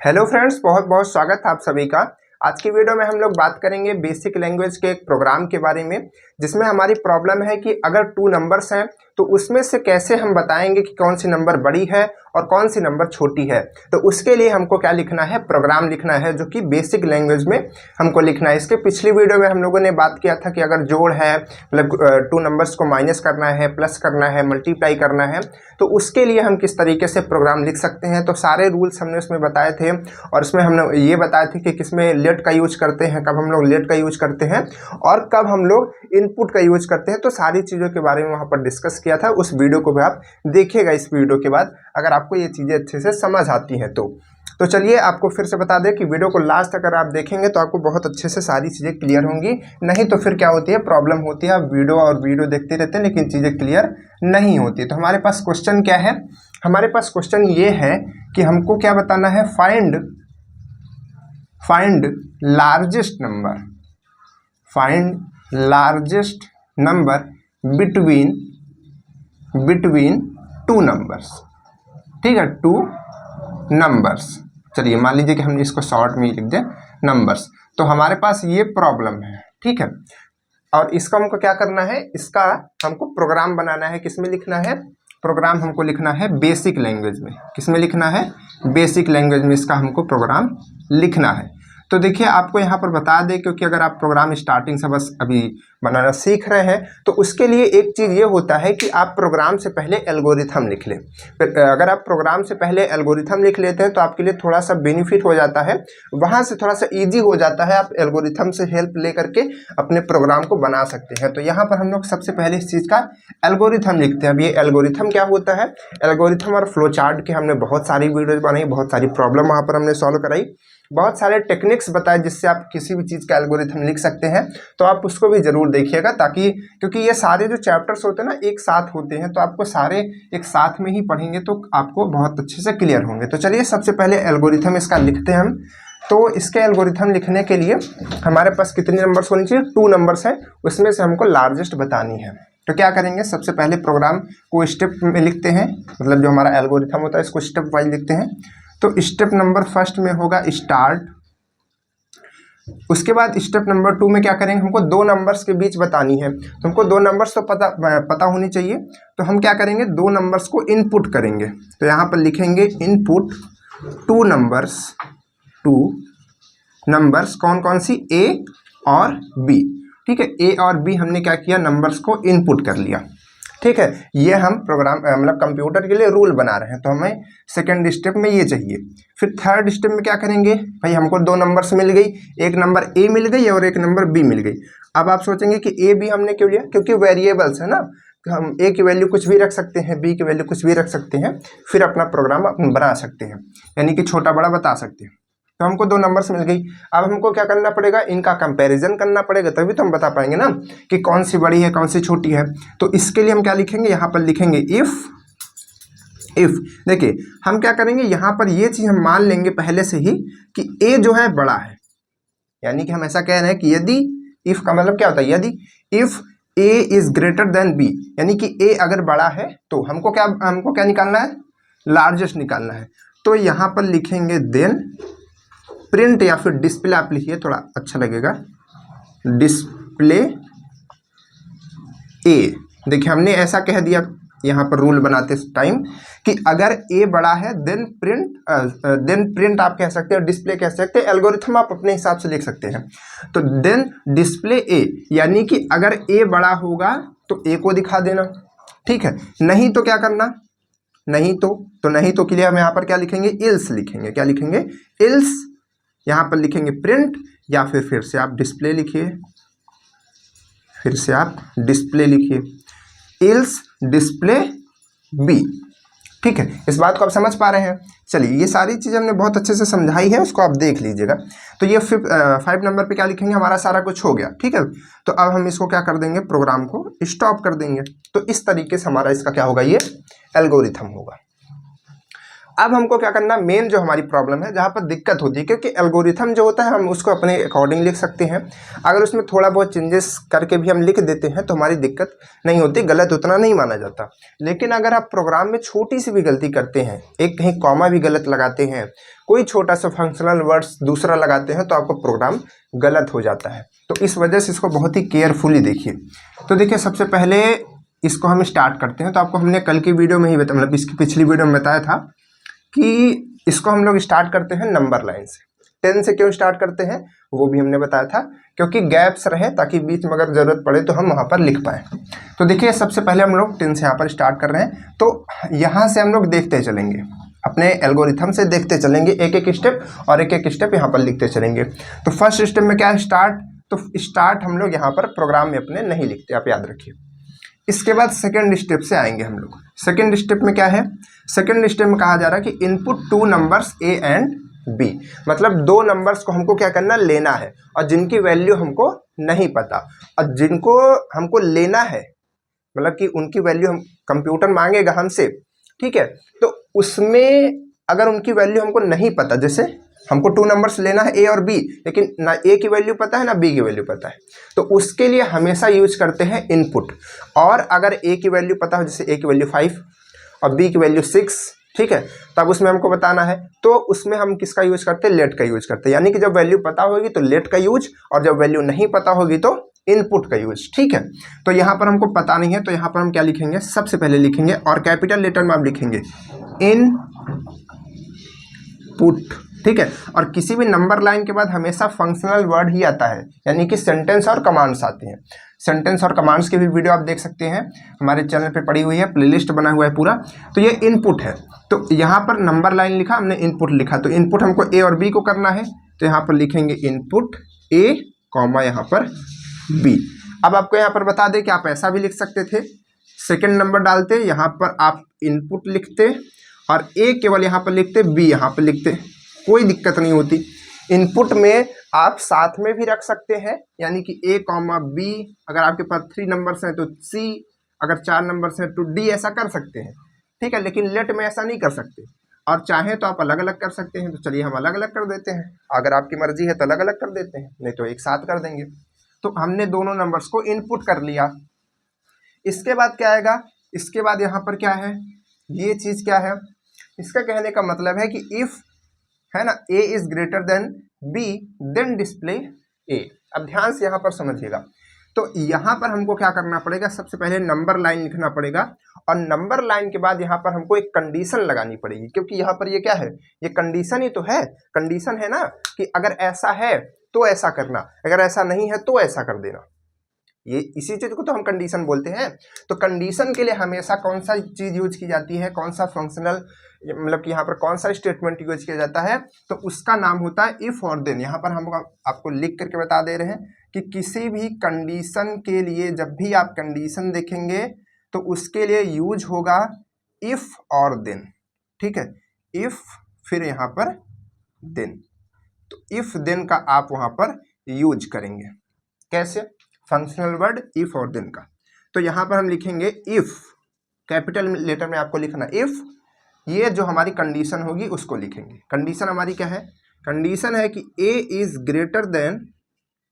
Hello friends, बहुत बहुत स्वागत है आप सभी का। आज की वीडियो में हम लोग बात करेंगे बेसिक लैंग्वेज के एक प्रोग्राम के बारे में, जिसमें हमारी प्रॉब्लम है कि अगर 2 नंबर्स हैं तो उसमें से कैसे हम बताएंगे कि कौन सी नंबर बड़ी है और कौन सी नंबर छोटी है। तो उसके लिए हमको क्या लिखना है, प्रोग्राम लिखना है, जो कि बेसिक लैंग्वेज में हमको लिखना है। इसके पिछली वीडियो में हम लोगों ने बात किया था कि अगर जोड़ है, मतलब 2 नंबर्स को माइनस करना है, प्लस करना है, मल्टीप्लाई करना है, तो उसके लिए हम किस तरीके से प्रोग्राम लिख सकते हैं। तो सारे रूल्स हमने उसमें बताए थे और उसमें हमने ये बताए थे कि किसमें लेट का यूज करते हैं, कब हम लोग लेट का यूज करते हैं और कब हम लोग इनपुट का यूज करते हैं। तो सारी चीज़ों के बारे में वहाँ पर डिस्कस किया था। उस वीडियो को भी आप देखिएगा इस वीडियो के बाद, अगर आपको ये चीज़ें अच्छे से समझ आती हैं तो चलिए आपको फिर से बता दें कि वीडियो को लास्ट अगर आप देखेंगे तो आपको बहुत अच्छे से सारी चीज़ें क्लियर होंगी। नहीं तो फिर क्या होती है, प्रॉब्लम होती है, आप वीडियो देखते रहते हैं लेकिन चीज़ें क्लियर नहीं होती। तो हमारे पास क्वेश्चन क्या है, हमारे पास क्वेश्चन ये है कि हमको क्या बताना है, find largest number between 2 numbers. ठीक है, 2 नंबर्स। चलिए मान लीजिए कि हम इसको शॉर्ट में लिख दें नंबर्स। तो हमारे पास ये प्रॉब्लम है, ठीक है, और इसका हमको क्या करना है, इसका हमको प्रोग्राम बनाना है। किसमें लिखना है, प्रोग्राम हमको लिखना है बेसिक लैंग्वेज में। किसमें लिखना है, बेसिक लैंग्वेज में इसका हमको प्रोग्राम लिखना है। तो देखिए आपको यहाँ पर बता दें, क्योंकि अगर आप प्रोग्राम स्टार्टिंग से बस अभी बनाना सीख रहे हैं तो उसके लिए एक चीज़ ये होता है कि आप प्रोग्राम से पहले एल्गोरिथम लिख लें। अगर आप प्रोग्राम से पहले एल्गोरिथम लिख लेते हैं तो आपके लिए थोड़ा सा बेनिफिट हो जाता है, वहाँ से थोड़ा सा ईजी हो जाता है, आप एल्गोरिथम से हेल्प ले करके अपने प्रोग्राम को बना सकते हैं। तो यहाँ पर हम लोग सबसे पहले इस चीज़ का एल्गोरिथम लिखते हैं। अब ये एल्गोरिथम क्या होता है, एल्गोरिथम और फ्लो चार्ट के हमने बहुत सारी वीडियोज बनाई, बहुत सारी प्रॉब्लम वहाँ पर हमने सॉल्व कराई, बहुत सारे टेक्निक्स बताए जिससे आप किसी भी चीज़ का एल्गोरिथम लिख सकते हैं। तो आप उसको भी ज़रूर देखिएगा, ताकि क्योंकि ये सारे जो चैप्टर्स होते हैं ना एक साथ होते हैं, तो आपको सारे एक साथ में ही पढ़ेंगे तो आपको बहुत अच्छे से क्लियर होंगे। तो चलिए सबसे पहले एल्गोरिथम इसका लिखते हैं हम। तो इसके एल्गोरिथम लिखने के लिए हमारे पास कितने नंबर्स होने चाहिए, 2 नंबर्स है, उसमें से हमको लार्जेस्ट बतानी है। तो क्या करेंगे, सबसे पहले प्रोग्राम को स्टेप में लिखते हैं, मतलब जो हमारा एल्गोरिथम होता है इसको स्टेप वाइज लिखते हैं। तो स्टेप नंबर फर्स्ट में होगा स्टार्ट। उसके बाद स्टेप नंबर 2 में क्या करेंगे, हमको 2 नंबर्स के बीच बतानी है। तो हमको 2 नंबर्स तो पता होनी चाहिए। तो हम क्या करेंगे, 2 नंबर्स को इनपुट करेंगे। तो यहाँ पर लिखेंगे इनपुट 2 नंबर्स कौन कौन सी, ए और बी। ठीक है, ए और बी हमने क्या किया, नंबर्स को इनपुट कर लिया। ठीक है, ये हम प्रोग्राम मतलब कंप्यूटर के लिए रूल बना रहे हैं, तो हमें सेकंड स्टेप में ये चाहिए। फिर थर्ड स्टेप में क्या करेंगे, भाई हमको 2 नंबर्स मिल गई, एक नंबर ए मिल गई और एक नंबर बी मिल गई। अब आप सोचेंगे कि ए बी हमने क्यों लिया, क्योंकि वेरिएबल्स है ना, तो हम ए की वैल्यू कुछ भी रख सकते हैं, बी की वैल्यू कुछ भी रख सकते हैं, फिर अपना प्रोग्राम बना सकते हैं, यानी कि छोटा बड़ा बता सकते हैं। तो हमको 2 नंबर्स मिल गई। अब हमको क्या करना पड़ेगा, इनका कंपैरिजन करना पड़ेगा, तभी तो हम बता पाएंगे ना कि कौन सी बड़ी है कौन सी छोटी है। तो इसके लिए हम क्या लिखेंगे, यहाँ पर लिखेंगे इफ। देखिए हम क्या करेंगे, यहाँ पर ये चीज़ हम मान लेंगे पहले से ही कि ए जो है बड़ा है, यानी कि हम ऐसा कह रहे हैं कि यदि, इफ का मतलब क्या होता है, यदि if A is greater than B, यानी कि ए अगर बड़ा है तो हमको क्या निकालना है, लार्जेस्ट निकालना है। तो यहाँ पर लिखेंगे देन प्रिंट, या फिर डिस्प्ले आप लिखिए, थोड़ा अच्छा लगेगा, डिस्प्ले ए। देखिए हमने ऐसा कह दिया यहाँ पर रूल बनाते टाइम कि अगर ए बड़ा है देन प्रिंट आप कह सकते हैं, डिस्प्ले कह सकते हैं, एल्गोरिथम आप अपने हिसाब से लिख सकते हैं। तो देन डिस्प्ले ए, यानी कि अगर ए बड़ा होगा तो ए को दिखा देना। ठीक है, नहीं तो क्या करना, नहीं तो के लिए हम यहाँ पर क्या लिखेंगे, इल्स लिखेंगे। क्या लिखेंगे, इल्स। यहाँ पर लिखेंगे प्रिंट, या फिर से आप डिस्प्ले लिखिए, इल्स डिस्प्ले बी। ठीक है, इस बात को आप समझ पा रहे हैं। चलिए ये सारी चीज़ें हमने बहुत अच्छे से समझाई है, उसको आप देख लीजिएगा। तो ये 5 नंबर पे क्या लिखेंगे, हमारा सारा कुछ हो गया। ठीक है, तो अब हम इसको क्या कर देंगे, प्रोग्राम को स्टॉप कर देंगे। तो इस तरीके से हमारा इसका क्या होगा, ये एल्गोरिथम होगा। अब हमको क्या करना, मेन जो हमारी प्रॉब्लम है जहाँ पर दिक्कत होती है, क्योंकि एल्गोरिथम जो होता है हम उसको अपने अकॉर्डिंग लिख सकते हैं, अगर उसमें थोड़ा बहुत चेंजेस करके भी हम लिख देते हैं तो हमारी दिक्कत नहीं होती, गलत उतना नहीं माना जाता। लेकिन अगर आप प्रोग्राम में छोटी सी भी गलती करते हैं, एक कहीं कॉमा भी गलत लगाते हैं, कोई छोटा सा फंक्शनल वर्ड्स दूसरा लगाते हैं, तो आपका प्रोग्राम गलत हो जाता है। तो इस वजह से इसको बहुत ही केयरफुली देखिए। तो देखिए सबसे पहले इसको हम स्टार्ट करते हैं। तो आपको हमने कल की वीडियो में ही बताया, मतलब इसकी पिछली वीडियो में बताया था कि इसको हम लोग स्टार्ट करते हैं नंबर लाइन से। 10 से क्यों स्टार्ट करते हैं वो भी हमने बताया था, क्योंकि गैप्स रहे ताकि बीच में अगर ज़रूरत पड़े तो हम वहाँ पर लिख पाएँ। तो देखिए सबसे पहले हम लोग 10 से यहाँ पर स्टार्ट कर रहे हैं। तो यहाँ से हम लोग देखते चलेंगे, अपने एल्गोरिथम से देखते चलेंगे एक एक स्टेप, और एक एक स्टेप यहाँ पर लिखते चलेंगे। तो फर्स्ट स्टेप में क्या है, स्टार्ट। तो स्टार्ट हम लोग यहाँ पर प्रोग्राम में अपने नहीं लिखते, आप याद रखिए। इसके बाद सेकंड स्टेप से आएंगे हम लोग। सेकंड स्टेप में क्या है, सेकंड स्टेप में कहा जा रहा है कि input 2 numbers A and B, मतलब 2 नंबर्स को हमको क्या करना, लेना है, और जिनकी वैल्यू हमको नहीं पता, और जिनको हमको लेना है मतलब कि उनकी वैल्यू हम कंप्यूटर मांगेगा हमसे, ठीक है। तो उसमें अगर उनकी वैल्यू हमको नहीं पता, जैसे हमको 2 नंबर्स लेना है ए और बी, लेकिन ना ए की वैल्यू पता है ना बी की वैल्यू पता है, तो उसके लिए हमेशा यूज करते हैं इनपुट। और अगर ए की वैल्यू पता हो, जैसे ए की वैल्यू 5 और बी की वैल्यू 6, ठीक है, तब उसमें हमको बताना है, तो उसमें हम किसका यूज करते हैं, लेट का यूज करते हैं। यानी कि जब वैल्यू पता होगी तो लेट का यूज, और जब वैल्यू नहीं पता होगी तो इनपुट का यूज, ठीक है। तो यहाँ पर हमको पता नहीं है, तो यहाँ पर हम क्या लिखेंगे, सबसे पहले लिखेंगे, और कैपिटल लेटर में आप लिखेंगे इनपुट, ठीक है। और किसी भी नंबर लाइन के बाद हमेशा फंक्शनल वर्ड ही आता है, यानी कि सेंटेंस और कमांड्स आते हैं। सेंटेंस और कमांड्स की भी वीडियो आप देख सकते हैं, हमारे चैनल पे पड़ी हुई है, प्लेलिस्ट बना हुआ है पूरा। तो ये इनपुट है, तो यहाँ पर नंबर लाइन लिखा, हमने इनपुट लिखा, तो इनपुट हमको ए और बी को करना है, तो यहाँ पर लिखेंगे इनपुट ए कॉमा यहाँ पर बी। अब आपको यहाँ पर बता दें कि आप ऐसा भी लिख सकते थे, सेकेंड नंबर डालते, यहाँ पर आप इनपुट लिखते, और ए केवल यहाँ पर लिखते, बी यहाँ पर लिखते, कोई दिक्कत नहीं होती। इनपुट में आप साथ में भी रख सकते हैं, यानी कि ए कॉमा बी, अगर आपके पास 3 नंबर्स हैं तो सी, अगर 4 नंबर्स हैं तो डी, ऐसा कर सकते हैं, ठीक है। लेकिन लेट में ऐसा नहीं कर सकते, और चाहे तो आप अलग अलग कर सकते हैं। तो चलिए हम अलग अलग कर देते हैं, अगर आपकी मर्जी है तो अलग अलग कर देते हैं, नहीं तो एक साथ कर देंगे। तो हमने दोनों नंबर्स को इनपुट कर लिया। इसके बाद क्या आएगा, इसके बाद यहाँ पर क्या है, ये चीज़ क्या है, इसका कहने का मतलब है कि इफ़ है ना A is greater than B then display A. अब ध्यान से यहाँ पर समझिएगा, तो यहाँ पर हमको क्या करना पड़ेगा, सबसे पहले नंबर लाइन लिखना पड़ेगा, और नंबर लाइन के बाद यहाँ पर हमको एक कंडीशन लगानी पड़ेगी, क्योंकि यहाँ पर ये क्या है, ये कंडीशन ही तो है। कंडीशन है ना कि अगर ऐसा है तो ऐसा करना, अगर ऐसा नहीं है तो ऐसा कर देना, ये इसी चीज को तो हम कंडीशन बोलते हैं। तो कंडीशन के लिए हमेशा कौन सा चीज यूज की जाती है, कौन सा फंक्शनल, मतलब कि यहाँ पर कौन सा स्टेटमेंट यूज किया जाता है, तो उसका नाम होता है इफ और देन। यहाँ पर हम आपको लिख करके बता दे रहे हैं कि किसी भी कंडीशन के लिए जब भी आप कंडीशन देखेंगे तो उसके लिए यूज होगा इफ और देन, ठीक है। इफ फिर यहाँ पर देन, तो इफ देन का आप वहाँ पर यूज करेंगे। कैसे, फंक्शनल वर्ड इफ और देन का। तो यहाँ पर हम लिखेंगे इफ, कैपिटल लेटर में आपको लिखना इफ, ये जो हमारी कंडीशन होगी उसको लिखेंगे। कंडीशन हमारी क्या है, कंडीशन है कि ए इज ग्रेटर देन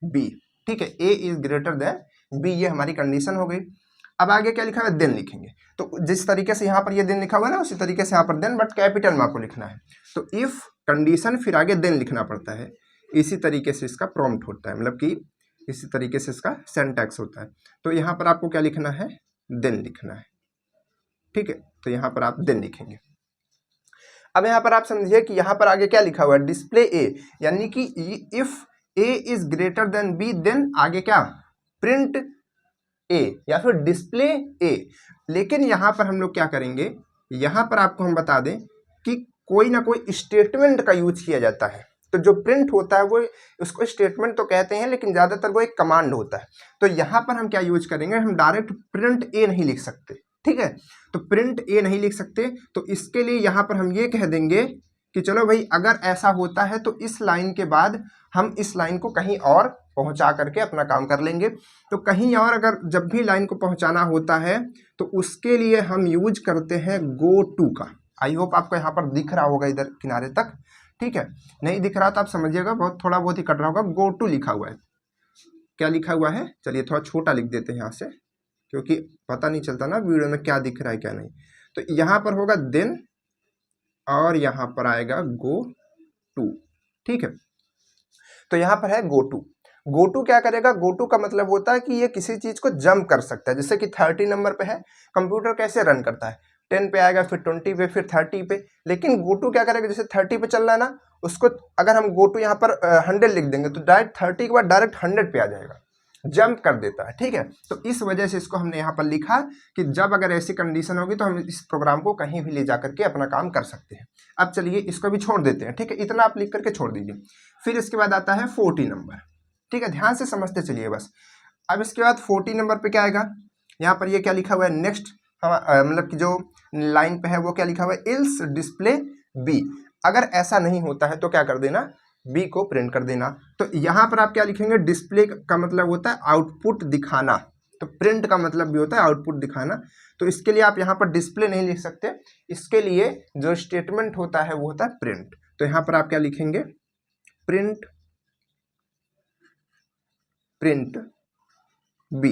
बी, ठीक है, ए इज ग्रेटर देन बी, ये हमारी कंडीशन हो गई। अब आगे क्या लिखा है, देन लिखेंगे। तो जिस तरीके से यहाँ पर ये देन लिखा हुआ है ना, उसी तरीके से यहाँ पर देन, बट कैपिटल में आपको लिखना है। तो इफ कंडीशन फिर आगे देन लिखना पड़ता है, इसी तरीके से इसका प्रॉम्प्ट होता है, मतलब कि इसी तरीके से इसका सिंटैक्स होता है। तो यहाँ पर आपको क्या लिखना है, देन लिखना है, ठीक है। तो यहाँ पर आप देन लिखेंगे। अब यहाँ पर आप समझिए कि यहाँ पर आगे क्या लिखा हुआ है, डिस्प्ले ए, यानी कि if A is greater than B then आगे क्या, प्रिंट ए या फिर डिस्प्ले ए। लेकिन यहाँ पर हम लोग क्या करेंगे, यहाँ पर आपको हम बता दें कि कोई ना कोई स्टेटमेंट का यूज किया जाता है। तो जो प्रिंट होता है वो, उसको स्टेटमेंट तो कहते हैं, लेकिन ज़्यादातर वो एक कमांड होता है। तो यहाँ पर हम क्या यूज करेंगे, हम डायरेक्ट प्रिंट ए नहीं लिख सकते, ठीक है। तो प्रिंट ए नहीं लिख सकते, तो इसके लिए यहाँ पर हम ये कह देंगे कि चलो भाई अगर ऐसा होता है तो इस लाइन के बाद हम इस लाइन को कहीं और पहुँचा करके अपना काम कर लेंगे। तो कहीं और अगर जब भी लाइन को पहुँचाना होता है तो उसके लिए हम यूज करते हैं गो टू का। आई होप आपको यहाँ पर दिख रहा होगा इधर किनारे तक, ठीक है। नहीं दिख रहा तो आप समझिएगा, बहुत थोड़ा बहुत ही कट रहा होगा। गो टू लिखा हुआ है, क्या लिखा हुआ है, चलिए थोड़ा छोटा लिख देते हैं यहाँ से, क्योंकि पता नहीं चलता ना वीडियो में क्या दिख रहा है क्या नहीं। तो यहाँ पर होगा देन और यहाँ पर आएगा गो टू, ठीक है। तो यहाँ पर है गो टू। गो टू क्या करेगा, गो टू का मतलब होता है कि ये किसी चीज को जंप कर सकता है। जैसे कि 30 नंबर पे है, कंप्यूटर कैसे रन करता है, 10 पे आएगा, फिर 20 पे, फिर 30 पे। लेकिन गो टू क्या करेगा, जैसे 30 पे चल रहा है ना, उसको अगर हम गो टू यहाँ पर 100 लिख देंगे तो डायरेक्ट 30 के बाद डायरेक्ट 100 पे आ जाएगा, जंप कर देता है, ठीक है। तो इस वजह से इसको हमने यहाँ पर लिखा कि जब अगर ऐसी कंडीशन होगी तो हम इस प्रोग्राम को कहीं भी ले जा करके अपना काम कर सकते हैं। अब चलिए इसको भी छोड़ देते हैं, ठीक है, इतना आप लिख करके छोड़ दीजिए। फिर इसके बाद आता है 40 नंबर, ठीक है, ध्यान से समझते चलिए बस। अब इसके बाद 40 नंबर पे क्या आएगा, यहाँ पर ये क्या लिखा हुआ है, नेक्स्ट मतलब कि जो लाइन पे है वो क्या लिखा हुआ है, इल्स डिस्प्ले बी। अगर ऐसा नहीं होता है तो क्या कर देना, बी को प्रिंट कर देना। तो यहाँ पर आप क्या लिखेंगे, डिस्प्ले का मतलब होता है आउटपुट दिखाना, तो प्रिंट का मतलब भी होता है आउटपुट दिखाना। तो इसके लिए आप यहाँ पर डिस्प्ले नहीं लिख सकते, इसके लिए जो स्टेटमेंट होता है वो होता है प्रिंट। तो यहाँ पर आप क्या लिखेंगे, प्रिंट प्रिंट बी।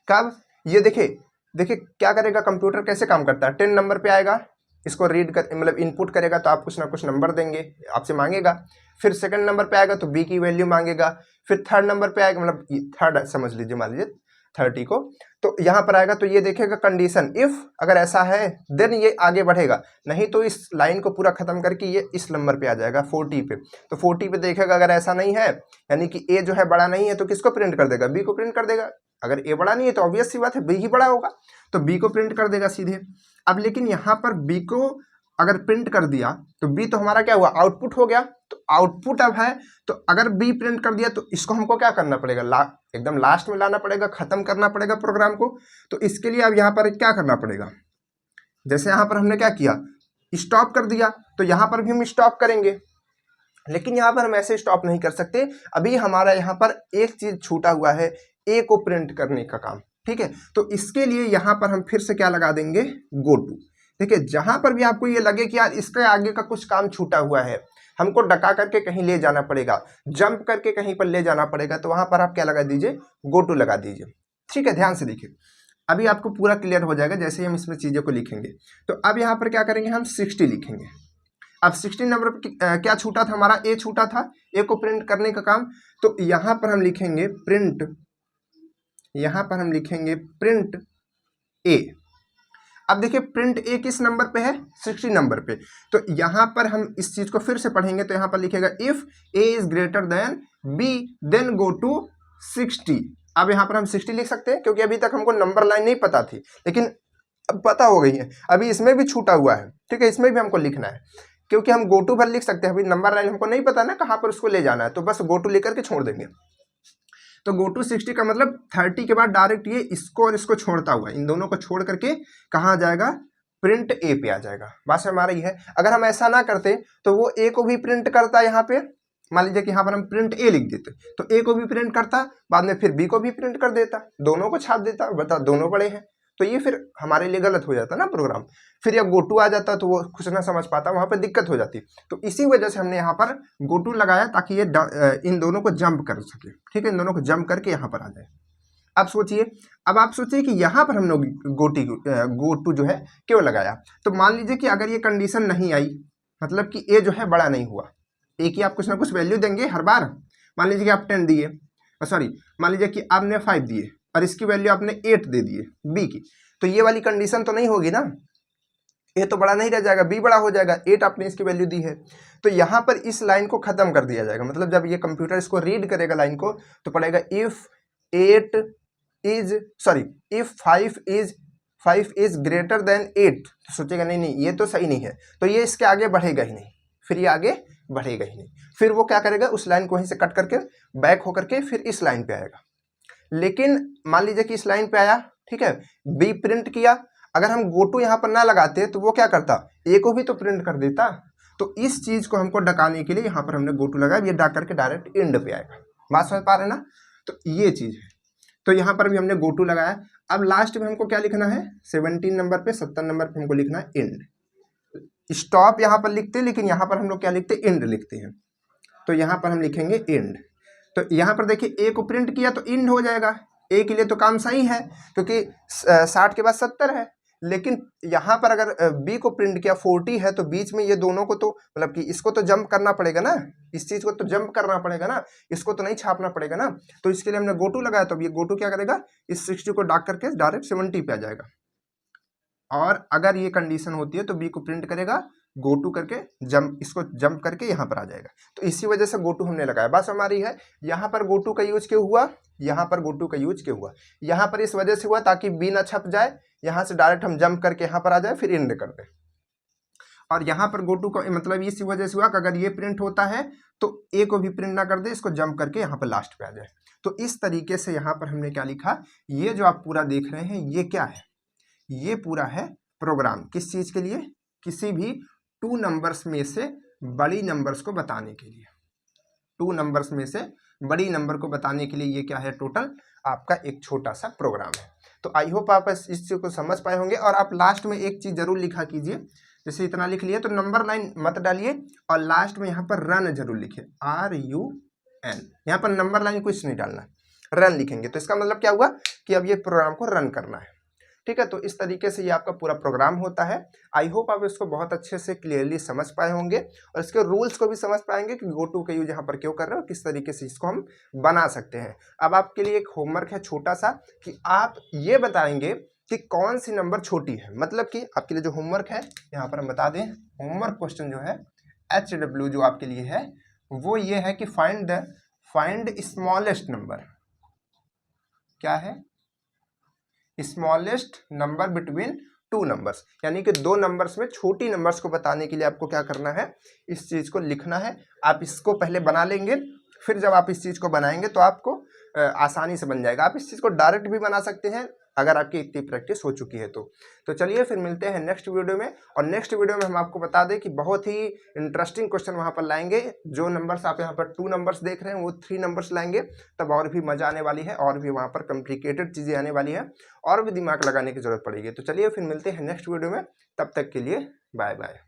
कब, ये देखिए देखिए क्या करेगा कंप्यूटर, कैसे काम करता है। 10 नंबर पे आएगा, इसको रीड कर मतलब इनपुट करेगा तो आप कुछ ना कुछ नंबर देंगे, आपसे मांगेगा। फिर सेकंड नंबर पे आएगा तो बी की वैल्यू मांगेगा। फिर थर्ड नंबर पे आएगा, मतलब थर्ड समझ लीजिए, मान लीजिए 30 को, तो यहाँ पर आएगा तो ये देखेगा कंडीशन इफ, अगर ऐसा है देन ये आगे बढ़ेगा, नहीं तो इस लाइन को पूरा खत्म करके ये इस नंबर पे आ जाएगा 40 पे। तो 40 पे देखेगा, अगर ऐसा नहीं है यानी कि ए जो है बड़ा नहीं है तो किसको प्रिंट कर देगा, बी को प्रिंट कर देगा। अगर ए बड़ा नहीं है तो ऑब्वियस सी बात है बी ही बड़ा होगा, तो बी को प्रिंट कर देगा सीधे। अब लेकिन यहाँ पर बी को अगर प्रिंट कर दिया तो बी तो हमारा क्या हुआ, आउटपुट हो गया। तो आउटपुट अब है, तो अगर बी प्रिंट कर दिया तो इसको हमको क्या करना पड़ेगा, एकदम लास्ट में लाना पड़ेगा, खत्म करना पड़ेगा प्रोग्राम को। तो इसके लिए अब यहाँ पर क्या करना पड़ेगा, जैसे यहाँ पर हमने क्या किया, स्टॉप कर दिया, तो यहाँ पर भी हम स्टॉप करेंगे। लेकिन यहाँ पर हम ऐसे स्टॉप नहीं कर सकते, अभी हमारा यहाँ पर एक चीज छूटा हुआ है, ए को प्रिंट करने का काम, ठीक है। तो इसके लिए यहाँ पर हम फिर से क्या लगा देंगे, गो टू। देखिए जहां पर भी आपको ये लगे कि यार इसके आगे का कुछ काम छूटा हुआ है, हमको डका करके कहीं ले जाना पड़ेगा, जंप करके कहीं पर ले जाना पड़ेगा, तो वहां पर आप क्या लगा दीजिए, गो टू लगा दीजिए, ठीक है। ध्यान से देखिए, अभी आपको पूरा क्लियर हो जाएगा जैसे ही हम इसमें चीजों को लिखेंगे। तो अब यहाँ पर क्या करेंगे, हम 60 लिखेंगे। अब 16 नंबर पर क्या छूटा था हमारा, ए छूटा था, ए को प्रिंट करने का काम। तो यहाँ पर हम लिखेंगे प्रिंट, यहाँ पर हम लिखेंगे प्रिंट ए। अब देखिए प्रिंट ए किस नंबर पे है, 60 नंबर पे। तो यहाँ पर हम इस चीज को फिर से पढ़ेंगे, तो यहाँ पर लिखेगा if A is greater than B then go to 60। अब यहाँ पर हम 60 लिख सकते हैं, क्योंकि अभी तक हमको नंबर लाइन नहीं पता थी, लेकिन अब पता हो गई है। अभी इसमें भी छूटा हुआ है, ठीक है, इसमें भी हमको लिखना है, क्योंकि हम गो टू भर लिख सकते हैं, अभी नंबर लाइन हमको नहीं पता ना कहाँ पर उसको ले जाना है, तो बस गो टू लेकर के छोड़ देंगे। तो गो टू 60 का मतलब 30 के बाद डायरेक्ट ये इसको और इसको छोड़ता हुआ, इन दोनों को छोड़ करके कहाँ आ जाएगा, प्रिंट ए पे आ जाएगा। बात समझ में आ रही है। अगर हम ऐसा ना करते तो वो ए को भी प्रिंट करता, यहाँ पे मान लीजिए कि यहाँ पर हम प्रिंट ए लिख देते तो ए को भी प्रिंट करता, बाद में फिर बी को भी प्रिंट कर देता, दोनों को छाप देता, बता दोनों बड़े हैं, तो ये फिर हमारे लिए गलत हो जाता ना प्रोग्राम। फिर जब गो टू आ जाता तो वो कुछ ना समझ पाता, वहां पर दिक्कत हो जाती। तो इसी वजह से हमने यहाँ पर गो टू लगाया, ताकि ये इन दोनों को जंप कर सके, ठीक है, इन दोनों को जंप करके यहाँ पर आ जाए। अब सोचिए, अब आप सोचिए कि यहाँ पर हम लोग गो टू जो है क्यों लगाया। तो मान लीजिए कि अगर ये कंडीशन नहीं आई, मतलब कि ए जो है बड़ा नहीं हुआ, ए की आप कुछ ना कुछ वैल्यू देंगे हर बार। मान लीजिए कि आप 10 दिए, सॉरी मान लीजिए कि आपने 5 दिए और इसकी वैल्यू आपने 8 दे दिए बी की, तो ये वाली कंडीशन तो नहीं होगी ना, ए तो बड़ा नहीं रह जाएगा, बी बड़ा हो जाएगा, 8 आपने इसकी वैल्यू दी है। तो यहाँ पर इस लाइन को खत्म कर दिया जाएगा, मतलब जब ये कंप्यूटर इसको रीड करेगा लाइन को, तो पड़ेगा इफ 5 इज ग्रेटर देन 8। तो सोचेगा नहीं ये तो सही नहीं है, तो ये इसके आगे बढ़ेगा ही नहीं, फिर ये आगे बढ़ेगा ही नहीं। फिर वो क्या करेगा, उस लाइन को वहीं से कट करके बैक होकर के फिर इस लाइन पे आएगा। लेकिन मान लीजिए कि इस लाइन पे आया, ठीक है, बी प्रिंट किया, अगर हम गो टू यहाँ पर ना लगाते तो वो क्या करता, ए को भी तो प्रिंट कर देता। तो इस चीज को हमको डकाने के लिए यहाँ पर हमने गो टू लगाया, ये डक करके डायरेक्ट एंड पे आएगा। बात समझ पा रहे ना, तो ये चीज है। तो यहाँ पर भी हमने गो टू लगाया। अब लास्ट में हमको क्या लिखना है, 17 नंबर पे 70 नंबर पे हमको लिखना है एंड। स्टॉप यहाँ पर लिखते हैं, लेकिन यहाँ पर हम लोग क्या लिखते हैं, इंड लिखते हैं। तो यहाँ पर हम लिखेंगे इंड। तो यहाँ पर देखिए ए को प्रिंट किया तो इंड हो जाएगा, ए के लिए तो काम सही है क्योंकि 60 के बाद 70 है। लेकिन यहाँ पर अगर बी को प्रिंट किया 40 है, तो बीच में ये दोनों को तो मतलब कि इसको तो जंप करना पड़ेगा ना, इस चीज को तो जंप करना पड़ेगा ना, इसको तो नहीं छापना पड़ेगा ना। तो इसके लिए हमने गो टू लगाया, तो अब ये गो टू क्या करेगा, इस 60 को डाक करके डायरेक्ट 70 पे आ जाएगा। और अगर ये कंडीशन होती है तो बी को प्रिंट करेगा, गो टू करके जंप, इसको जंप करके यहाँ पर आ जाएगा। तो इसी वजह से गो टू हमने लगाया। बस हमारी है यहाँ पर गो टू का यूज क्यों हुआ, यहाँ पर गो टू का यूज क्यों हुआ, यहाँ पर इस वजह से हुआ ताकि बी ना छप जाए, यहाँ से डायरेक्ट हम जंप करके यहाँ पर आ जाए फिर इंड कर दे। और यहाँ पर गो टू का मतलब इसी वजह से हुआ कि अगर ये प्रिंट होता है तो ए को भी प्रिंट ना कर दे, इसको जंप करके यहाँ पर लास्ट पे आ जाए। तो इस तरीके से यहाँ पर हमने क्या लिखा, ये जो आप पूरा देख रहे हैं ये क्या है, ये पूरा है प्रोग्राम। किस चीज के लिए, किसी भी 2 नंबर्स में से बड़ी नंबर्स को बताने के लिए, 2 नंबर्स में से बड़ी नंबर को बताने के लिए ये क्या है, टोटल आपका एक छोटा सा प्रोग्राम है। तो आई होप आप इस चीज को समझ पाए होंगे। और आप लास्ट में एक चीज जरूर लिखा कीजिए, जैसे इतना लिख लिए तो नंबर लाइन मत डालिए, और लास्ट में यहाँ पर रन जरूर लिखिए, RUN। यहाँ पर नंबर लाइन कुछ नहीं डालना, रन लिखेंगे तो इसका मतलब क्या हुआ कि अब ये प्रोग्राम को रन करना है। ठीक है, तो इस तरीके से ये आपका पूरा प्रोग्राम होता है। आई होप आप इसको बहुत अच्छे से क्लियरली समझ पाए होंगे और इसके रूल्स को भी समझ पाएंगे कि गो टू का यूज यहाँ पर क्यों कर रहे हो, किस तरीके से इसको हम बना सकते हैं। अब आपके लिए एक होमवर्क है छोटा सा कि आप ये बताएंगे कि कौन सी नंबर छोटी है। मतलब कि आपके लिए जो होमवर्क है यहाँ पर हम बता दें, होमवर्क क्वेश्चन जो है HW जो आपके लिए है वो ये है कि फाइंड स्मॉलेस्ट नंबर, क्या है, स्मॉलेस्ट नंबर बिटवीन 2 नंबर्स, यानी कि 2 नंबर्स में छोटी नंबर्स को बताने के लिए आपको क्या करना है, इस चीज को लिखना है। आप इसको पहले बना लेंगे, फिर जब आप इस चीज को बनाएंगे तो आपको आसानी से बन जाएगा। आप इस चीज को डायरेक्ट भी बना सकते हैं अगर आपकी इतनी प्रैक्टिस हो चुकी है तो चलिए फिर मिलते हैं नेक्स्ट वीडियो में। और नेक्स्ट वीडियो में हम आपको बता दें कि बहुत ही इंटरेस्टिंग क्वेश्चन वहाँ पर लाएंगे। जो नंबर्स आप यहाँ पर 2 नंबर्स देख रहे हैं वो 3 नंबर्स लाएंगे, तब और भी मजा आने वाली है, और भी वहाँ पर कॉम्प्लिकेटेड चीज़ें आने वाली है, और भी दिमाग लगाने की जरूरत पड़ेगी। तो चलिए फिर मिलते हैं नेक्स्ट वीडियो में, तब तक के लिए बाय बाय।